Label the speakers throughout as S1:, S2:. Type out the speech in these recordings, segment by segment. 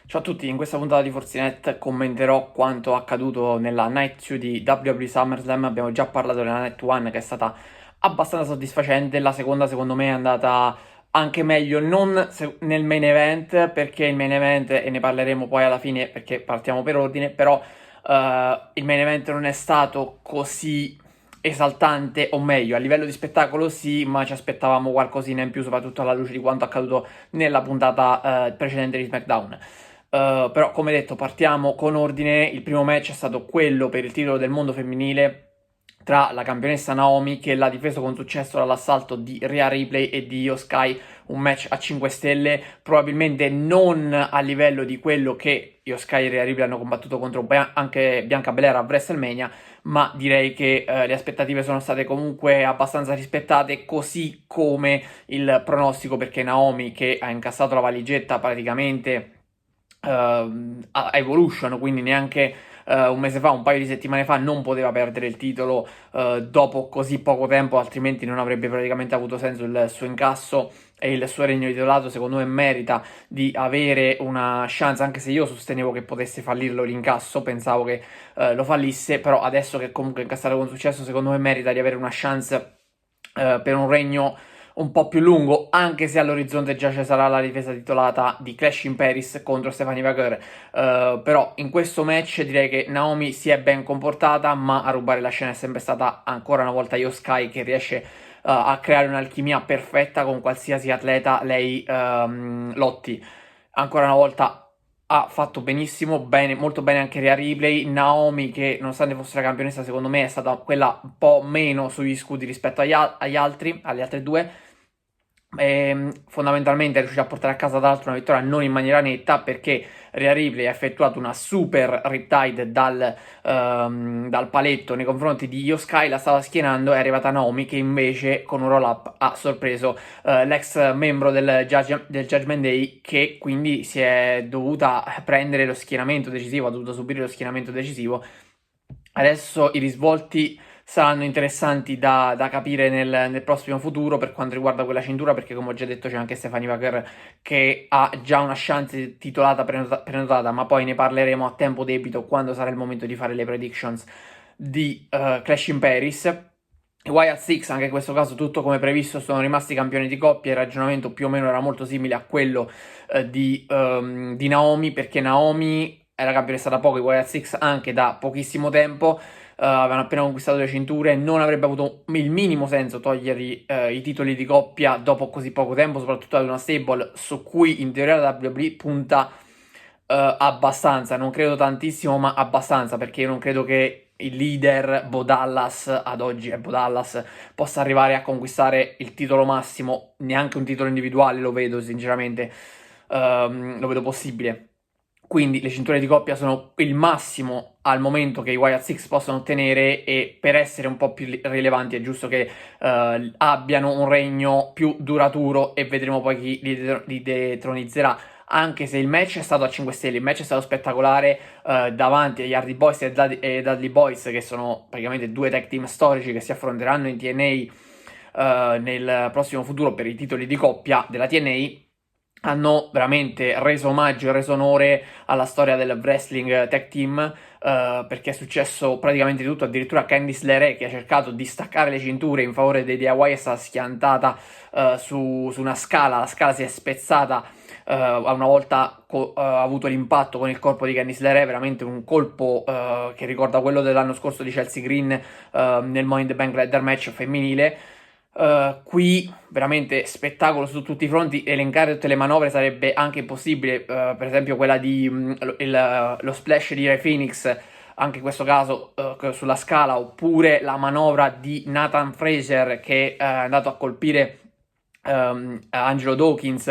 S1: Ciao a tutti, in questa puntata di Forzinet commenterò quanto accaduto nella Night 2 di WWE SummerSlam. Abbiamo già parlato della Night 1 che è stata abbastanza soddisfacente, la seconda secondo me è andata anche meglio, non nel main event perché il main event, e ne parleremo poi alla fine perché partiamo per ordine, però il main event non è stato così esaltante, o meglio, a livello di spettacolo sì, ma ci aspettavamo qualcosina in più, soprattutto alla luce di quanto accaduto nella puntata precedente di SmackDown. Però, come detto, partiamo con ordine. Il primo match è stato quello per il titolo del mondo femminile tra la campionessa Naomi, che l'ha difeso con successo dall'assalto di Rhea Ripley e di Io Sky, un match a 5 stelle, probabilmente non a livello di quello che Io Sky e Rhea Ripley hanno combattuto contro anche Bianca Belair a WrestleMania, ma direi che le aspettative sono state comunque abbastanza rispettate, così come il pronostico, perché Naomi, che ha incassato la valigetta praticamente a Evolution, quindi neanche un mese fa, un paio di settimane fa, non poteva perdere il titolo dopo così poco tempo, altrimenti non avrebbe praticamente avuto senso il suo incasso e il suo regno titolato. Secondo me merita di avere una chance, anche se io sostenevo che potesse fallirlo l'incasso, pensavo che lo fallisse, però adesso che comunque è incassato con successo, secondo me merita di avere una chance per un regno un po' più lungo, anche se all'orizzonte già ci sarà la difesa titolata di Clash in Paris contro Stephanie Vaquer. Però in questo match direi che Naomi si è ben comportata, ma a rubare la scena è sempre stata ancora una volta Io Sky, che riesce a creare un'alchimia perfetta con qualsiasi atleta lei lotti. Ancora una volta ha fatto benissimo, bene, molto bene anche Rhea Ripley. Naomi, che nonostante fosse la campionessa, secondo me è stata quella un po' meno sugli scudi rispetto agli altri, alle altre due. Fondamentalmente è riuscito a portare a casa tra l'altro una vittoria non in maniera netta, perché Rhea Ripley ha effettuato una super riptide dal paletto nei confronti di Io Sky, la stava schienando, è arrivata Naomi che invece con un roll up ha sorpreso l'ex membro del Judgment Day, che quindi si è dovuta prendere lo schienamento decisivo, ha dovuto subire lo schienamento decisivo. Adesso i risvolti saranno interessanti da capire nel prossimo futuro per quanto riguarda quella cintura, perché come ho già detto c'è anche Stephanie Wacker che ha già una chance titolata prenotata, ma poi ne parleremo a tempo debito quando sarà il momento di fare le predictions di Clash in Paris. I Wyatt Six, anche in questo caso tutto come previsto, sono rimasti campioni di coppia. Il ragionamento più o meno era molto simile a quello di Naomi, perché Naomi era campionessa da poco, i Wyatt Six anche da pochissimo tempo, avevano appena conquistato le cinture, non avrebbe avuto il minimo senso togliergli i titoli di coppia dopo così poco tempo, soprattutto ad una stable su cui in teoria la WWE punta abbastanza, non credo tantissimo, ma abbastanza, perché io non credo che il leader Bo Dallas, ad oggi è Bo Dallas, possa arrivare a conquistare il titolo massimo, neanche un titolo individuale lo vedo sinceramente, lo vedo possibile. Quindi le cinture di coppia sono il massimo al momento che i Wyatt Six possono ottenere, e per essere un po' più rilevanti è giusto che abbiano un regno più duraturo, e vedremo poi chi li detronizzerà. Anche se il match è stato a 5 stelle, il match è stato spettacolare davanti agli Hardy Boys e Dudley Boys, che sono praticamente due tag team storici che si affronteranno in TNA nel prossimo futuro per i titoli di coppia della TNA. Hanno veramente reso omaggio e reso onore alla storia del wrestling tag team, perché è successo praticamente di tutto. Addirittura Candice LeRae, che ha cercato di staccare le cinture in favore dei DIY, è stata schiantata su una scala, la scala si è spezzata una volta avuto l'impatto con il corpo di Candice LeRae, veramente un colpo che ricorda quello dell'anno scorso di Chelsea Green nel Money in the Bank ladder match femminile. Qui veramente spettacolo su tutti i fronti, elencare tutte le manovre sarebbe anche impossibile, per esempio quella di lo splash di Ray Phoenix, anche in questo caso sulla scala, oppure la manovra di Nathan Fraser che è andato a colpire Angelo Dawkins,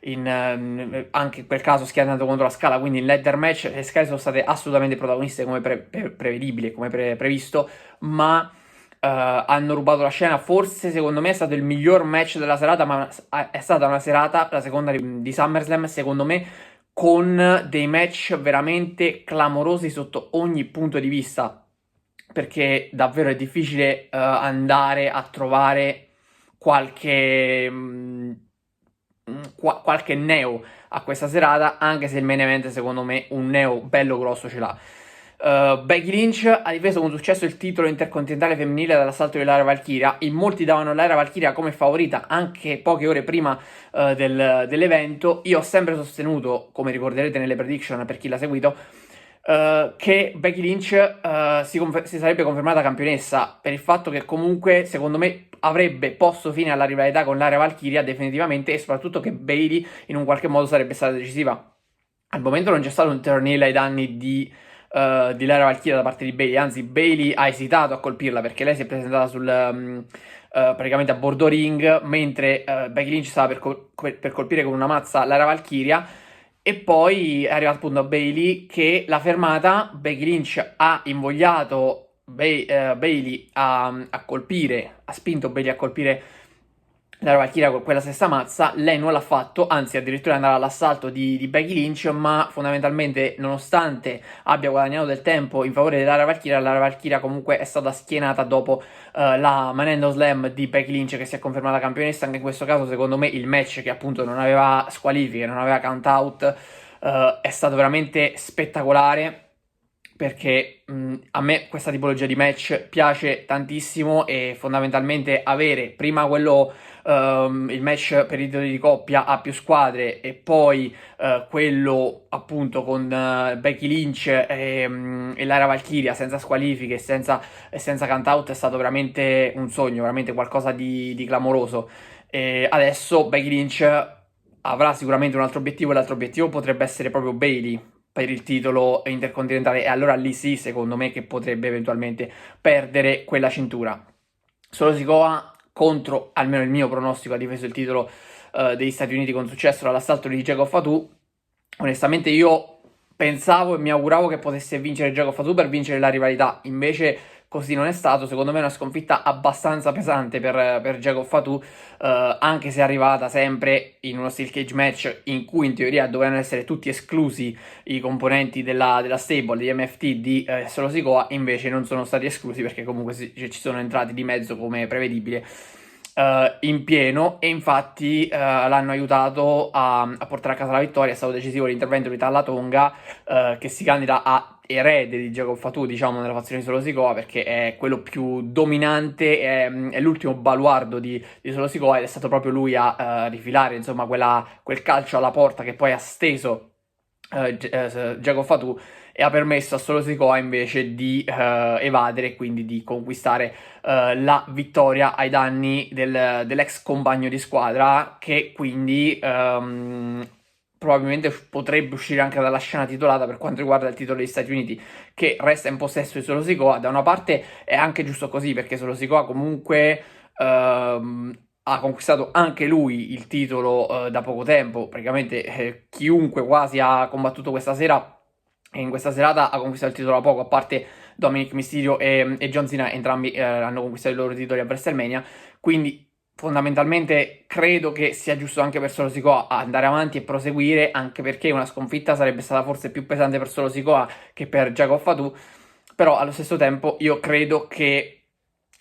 S1: anche in quel caso schierato contro la scala. Quindi in ladder match le scale sono state assolutamente protagoniste come prevedibile, come previsto, ma hanno rubato la scena. Forse secondo me è stato il miglior match della serata, ma è stata una serata, la seconda di SummerSlam, secondo me, con dei match veramente clamorosi sotto ogni punto di vista, perché davvero è difficile andare a trovare qualche qualche neo a questa serata, anche se il main event secondo me un neo bello grosso ce l'ha. Becky Lynch ha difeso con successo il titolo intercontinentale femminile dall'assalto di Lara Valkyria. In molti davano Lara Valkyria come favorita anche poche ore prima dell'evento. Io ho sempre sostenuto, come ricorderete nelle prediction per chi l'ha seguito, che Becky Lynch si sarebbe confermata campionessa, per il fatto che comunque secondo me avrebbe posto fine alla rivalità con Lara Valkyria definitivamente, e soprattutto che Bayley in un qualche modo sarebbe stata decisiva. Al momento non c'è stato un turn heel ai danni di Lara Valkyria da parte di Bayley, anzi Bayley ha esitato a colpirla perché lei si è presentata praticamente a bordo ring, mentre Becky Lynch stava per colpire con una mazza Lara Valkyria, e poi è arrivato appunto a Bayley che l'ha fermata. Becky Lynch ha invogliato Bayley a colpire, ha spinto Bayley a colpire la Valkyria con quella stessa mazza. Lei non l'ha fatto, anzi addirittura è andata all'assalto di Becky Lynch, ma fondamentalmente nonostante abbia guadagnato del tempo in favore della Valkyria, la Valkyria comunque è stata schienata dopo la Manendo Slam di Becky Lynch, che si è confermata campionessa. Anche in questo caso secondo me il match, che appunto non aveva squalifiche, non aveva count out, è stato veramente spettacolare, perché a me questa tipologia di match piace tantissimo, e fondamentalmente avere prima il match per i titoli di coppia a più squadre, e poi quello appunto con Becky Lynch e Lara Valkyria senza squalifiche e senza count out, è stato veramente un sogno, veramente qualcosa di clamoroso. E adesso Becky Lynch avrà sicuramente un altro obiettivo, e l'altro obiettivo potrebbe essere proprio Bayley per il titolo intercontinentale, e allora lì sì, secondo me, che potrebbe eventualmente perdere quella cintura. Solo Sikoa contro, almeno il mio pronostico, ha difeso il titolo degli Stati Uniti con successo dall'assalto di Jacob Fatu. Onestamente io pensavo e mi auguravo che potesse vincere Jacob Fatu per vincere la rivalità, invece così non è stato. Secondo me è una sconfitta abbastanza pesante per Jacob Fatu, anche se è arrivata sempre in uno steel cage match in cui in teoria dovevano essere tutti esclusi i componenti della stable, degli MFT di Solo Sikoa. Invece non sono stati esclusi, perché comunque ci sono entrati di mezzo come prevedibile in pieno, e infatti l'hanno aiutato a portare a casa la vittoria. È stato decisivo l'intervento di Talla Tonga, che si candida a erede di Jacob Fatu, diciamo, nella fazione di Solo Sikoa, perché è quello più dominante, è l'ultimo baluardo di Solo Sikoa, ed è stato proprio lui a rifilare, insomma, quel calcio alla porta che poi ha steso Jacob Fatu, e ha permesso a Solo Sikoa invece di evadere e quindi di conquistare la vittoria ai danni dell'ex compagno di squadra, che quindi probabilmente potrebbe uscire anche dalla scena titolata per quanto riguarda il titolo degli Stati Uniti, che resta in possesso di Solo Sikoa. Da una parte è anche giusto così, perché Solo Sikoa comunque ha conquistato anche lui il titolo da poco tempo. Praticamente chiunque quasi ha combattuto questa sera e in questa serata ha conquistato il titolo da poco, a parte Dominic Mysterio e John Cena. Entrambi hanno conquistato i loro titoli a WrestleMania, quindi fondamentalmente credo che sia giusto anche per Solo Sikoa andare avanti e proseguire, anche perché una sconfitta sarebbe stata forse più pesante per Solo Sikoa che per Jacob Fatu. Però allo stesso tempo io credo che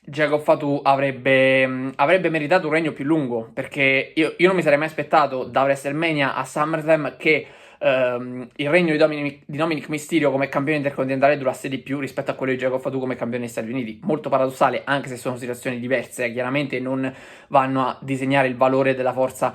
S1: Jacob Fatu avrebbe meritato un regno più lungo, perché io non mi sarei mai aspettato da WrestleMania a SummerSlam che il regno di Dominic Mysterio come campione intercontinentale durasse di più rispetto a quello di Jacob Fatu come campione degli Stati Uniti. Molto paradossale, anche se sono situazioni diverse, chiaramente non vanno a disegnare il valore della forza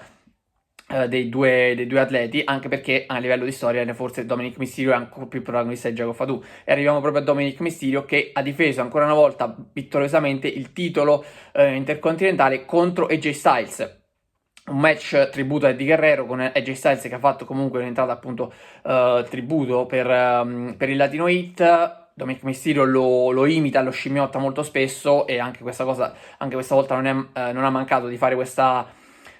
S1: dei due atleti, anche perché a livello di storia forse Dominic Mysterio è ancora più protagonista di Jacob Fatu. E arriviamo proprio a Dominic Mysterio, che ha difeso ancora una volta vittoriosamente il titolo intercontinentale contro AJ Styles. Un match tributo a Eddie Guerrero, con AJ Styles che ha fatto comunque un'entrata appunto tributo per il Latino Hit. Dominic Mysterio lo imita, lo scimmiotta molto spesso, e anche questa volta non ha mancato di fare questa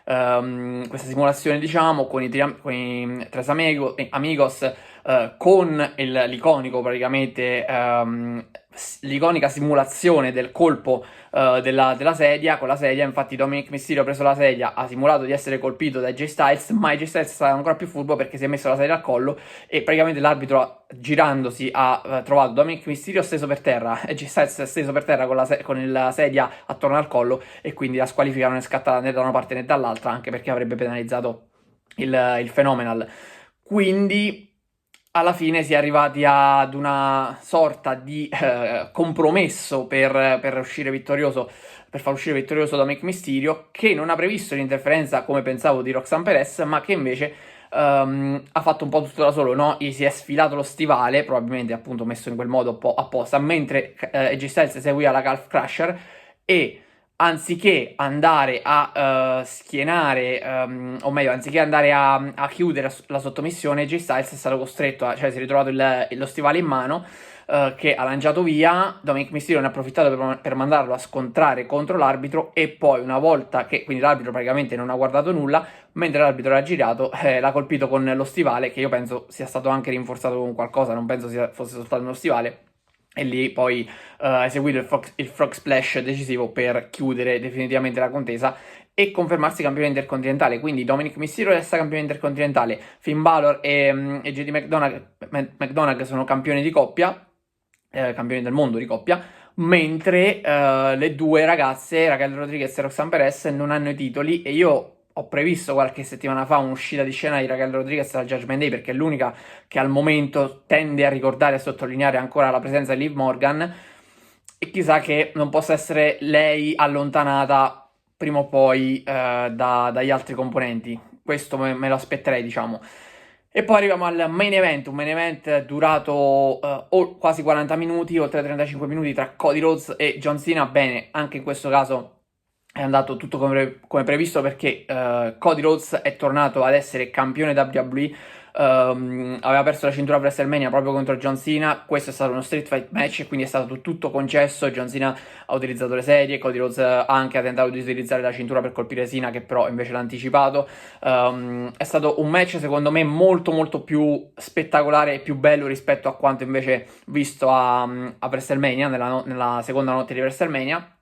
S1: simulazione, diciamo, con i Tres Amigos, con l'iconico praticamente l'iconica simulazione del colpo della sedia, con la sedia. Infatti Dominic Mysterio ha preso la sedia, ha simulato di essere colpito da AJ Styles, ma AJ Styles è stato ancora più furbo, perché si è messo la sedia al collo, e praticamente l'arbitro, girandosi, ha trovato Dominic Mysterio steso per terra, AJ Styles è steso per terra con la sedia attorno al collo, e quindi la squalifica non è scattata né da una parte né dall'altra, anche perché avrebbe penalizzato il Phenomenal. Quindi alla fine si è arrivati ad una sorta di compromesso per uscire vittorioso, per far uscire vittorioso Dominic Mysterio, che non ha previsto l'interferenza come pensavo di Roxanne Perez, ma che invece ha fatto un po' tutto da solo, no? Gli si è sfilato lo stivale, probabilmente appunto messo in quel modo apposta, mentre AJ Styles seguiva la Calf Crusher e anziché andare a schienare, o meglio, anziché andare a chiudere la sottomissione, AJ Styles è stato costretto, cioè si è ritrovato lo stivale in mano, che ha lanciato via. Dominic Mysterio ne ha approfittato per mandarlo a scontrare contro l'arbitro e poi una volta che, quindi l'arbitro praticamente non ha guardato nulla, mentre l'arbitro era girato, l'ha colpito con lo stivale, che io penso sia stato anche rinforzato con qualcosa, non penso fosse soltanto uno stivale. E lì poi ha eseguito il frog splash decisivo per chiudere definitivamente la contesa e confermarsi campione intercontinentale. Quindi Dominic Mysterio resta campione intercontinentale, Finn Balor e JD McDonagh sono campioni di coppia, campioni del mondo di coppia, mentre le due ragazze, Raquel Rodriguez e Roxanne Perez, non hanno i titoli e io ho previsto qualche settimana fa un'uscita di scena di Raquel Rodriguez al Judgment Day perché è l'unica che al momento tende a ricordare e sottolineare ancora la presenza di Liv Morgan e chissà che non possa essere lei allontanata prima o poi dagli altri componenti. Questo me lo aspetterei, diciamo. E poi arriviamo al un main event durato quasi 40 minuti, oltre 35 minuti tra Cody Rhodes e John Cena. Bene, anche in questo caso è andato tutto come previsto perché Cody Rhodes è tornato ad essere campione WWE, aveva perso la cintura a WrestleMania proprio contro John Cena. Questo è stato uno street fight match e quindi è stato tutto concesso. John Cena ha utilizzato le sedie, Cody Rhodes anche ha tentato di utilizzare la cintura per colpire Cena, che però invece l'ha anticipato. È stato un match secondo me molto molto più spettacolare e più bello rispetto a quanto invece visto a WrestleMania, nella seconda notte di WrestleMania,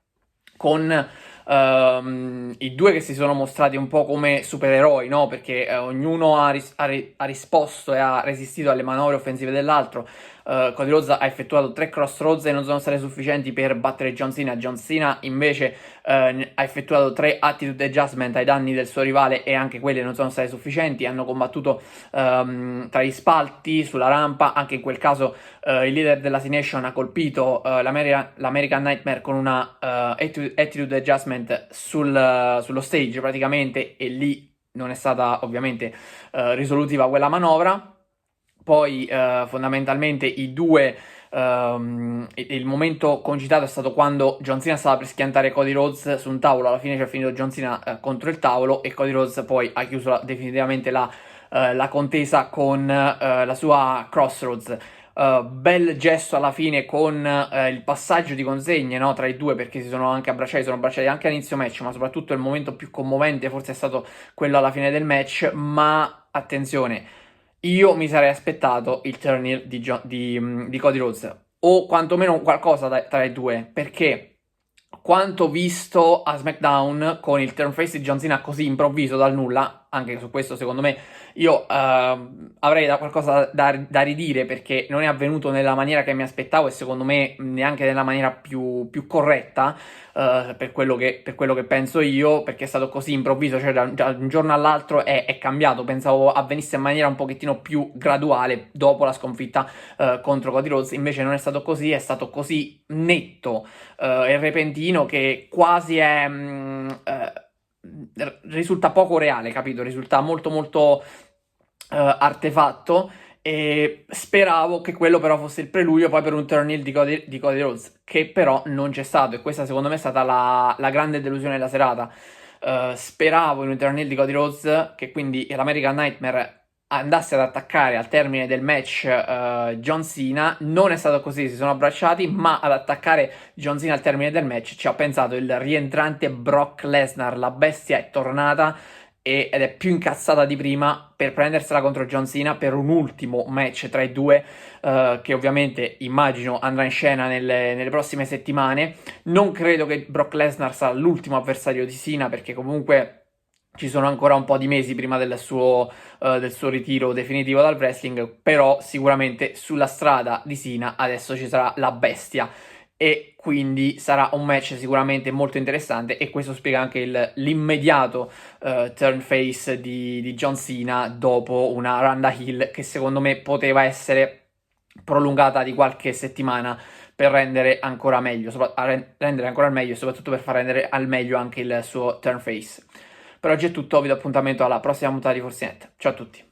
S1: con i due che si sono mostrati un po' come supereroi, no? Perché ognuno ha risposto e ha resistito alle manovre offensive dell'altro. Cody Rhodes ha effettuato 3 crossroads e non sono state sufficienti per battere John Cena. John Cena invece ha effettuato 3 attitude adjustment ai danni del suo rivale e anche quelle non sono state sufficienti. Hanno combattuto tra gli spalti, sulla rampa. Anche in quel caso il leader della C-Nation ha colpito l'American Nightmare con una attitude adjustment sullo stage praticamente, e lì non è stata ovviamente risolutiva quella manovra. Poi fondamentalmente il momento concitato è stato quando John Cena stava per schiantare Cody Rhodes su un tavolo. Alla fine c'è finito John Cena contro il tavolo e Cody Rhodes poi ha chiuso definitivamente la contesa con la sua Crossroads. Bel gesto alla fine con il passaggio di consegne, no, tra i due, perché si sono anche abbracciati, sono abbracciati anche all'inizio match, ma soprattutto il momento più commovente forse è stato quello alla fine del match. Ma attenzione, io mi sarei aspettato il turn heel di Cody Rhodes, o quantomeno qualcosa tra i due, perché quanto visto a SmackDown con il turn face di John Cena così improvviso dal nulla, anche su questo secondo me io avrei qualcosa da ridire, perché non è avvenuto nella maniera che mi aspettavo e secondo me neanche nella maniera più corretta, per quello che penso io, perché è stato così improvviso, cioè da un giorno all'altro è cambiato. Pensavo avvenisse in maniera un pochettino più graduale dopo la sconfitta contro Cody Rhodes, invece non è stato così, è stato così netto e repentino che quasi risulta poco reale, capito? Risulta molto molto artefatto, e speravo che quello però fosse il preludio poi per un turn heel di Cody Rhodes, che però non c'è stato, e questa secondo me è stata la grande delusione della serata. Speravo in un turn heel di Cody Rhodes, che quindi l'American Nightmare andasse ad attaccare al termine del match John Cena. Non è stato così, si sono abbracciati, ma ad attaccare John Cena al termine del match ci ha pensato il rientrante Brock Lesnar. La bestia è tornata ed è più incazzata di prima per prendersela contro John Cena per un ultimo match tra i due, che ovviamente immagino andrà in scena nelle prossime settimane. Non credo che Brock Lesnar sarà l'ultimo avversario di Cena, perché comunque ci sono ancora un po' di mesi prima del suo ritiro definitivo dal wrestling, però sicuramente sulla strada di Cena adesso ci sarà la bestia. e quindi sarà un match sicuramente molto interessante e questo spiega anche l'immediato turn face di John Cena dopo una run da heel che secondo me poteva essere prolungata di qualche settimana per rendere ancora meglio, rendere ancora al meglio e soprattutto per far rendere al meglio anche il suo turn face. Per oggi è tutto, vi do appuntamento alla prossima puntata di Force Net. Ciao a tutti.